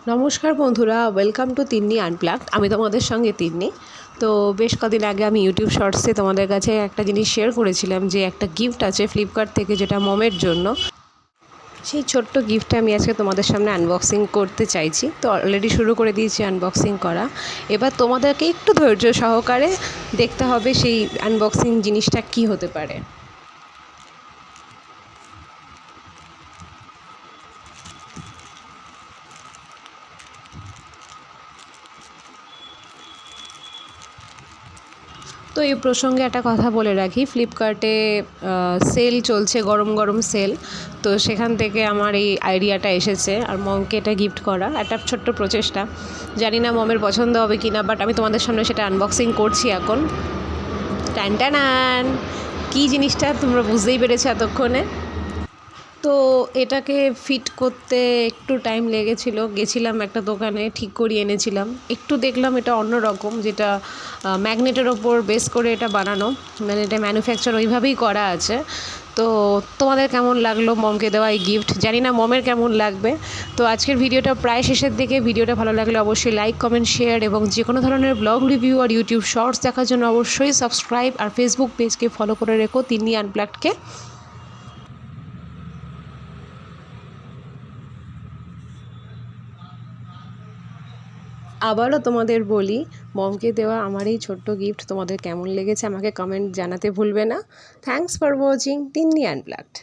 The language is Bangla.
নমস্কার বন্ধুরা, ওয়েলকাম টু তিন্নি আনপ্লাগড। আমি তোমাদের সঙ্গে তিন্নি। তো বেশ কদিন আগে আমি ইউটিউব শর্টসে তোমাদের কাছে একটা জিনিস শেয়ার করেছিলাম যে একটা গিফট আছে ফ্লিপকার্ট থেকে, যেটা মমের জন্য। সেই ছোট্ট গিফটটা আমি আজকে তোমাদের সামনে আনবক্সিং করতে চাইছি। তো অলরেডি শুরু করে দিয়েছি আনবক্সিং করা। এবার তোমাদেরকে একটু ধৈর্য সহকারে দেখতে হবে সেই আনবক্সিং জিনিসটা কী হতে পারে। তো এই প্রসঙ্গে একটা কথা বলে রাখি, ফ্লিপকার্টে সেল চলছে, গরম গরম সেল। তো সেখান থেকে আমার এই আইডিয়াটা এসেছে, আর মমকে এটা গিফট করা একটা ছোট্ট প্রচেষ্টা। জানি না মমের পছন্দ হবে কি না, বাট আমি তোমাদের সামনে সেটা আনবক্সিং করছি এখন। টান টানান, কী জিনিসটা তোমরা বুঝতেই পেরেছো এতক্ষণে। তো এটাকে ফিট করতে একটু টাইম লেগেছিলো। গেছিলাম একটা দোকানে, ঠিক করিয়ে এনেছিলাম। একটু দেখলাম এটা অন্য রকম, যেটা ম্যাগনেটের ওপর বেস করে এটা বানানো, মানে এটা ম্যানুফ্যাকচার ওইভাবেই করা আছে। তো তোমাদের কেমন লাগলো মমকে দেওয়া এই গিফট, জানি না মমের কেমন লাগবে। তো আজকের ভিডিওটা প্রায় শেষের দিকে। ভিডিওটা ভালো লাগলে অবশ্যই লাইক, কমেন্ট, শেয়ার, এবং যে কোনো ধরনের ব্লগ রিভিউ আর ইউটিউব শর্টস দেখার জন্য অবশ্যই সাবস্ক্রাইব আর ফেসবুক পেজকে ফলো করে রেখো তিন্নি আনপ্লাগডকে। আবারও তোমাদের বলি, মমকে দেওয়া আমার এই ছোট্ট গিফট তোমাদের কেমন লেগেছে আমাকে কমেন্ট জানাতে ভুলবে না। Thanks for watching Tinni unplugged.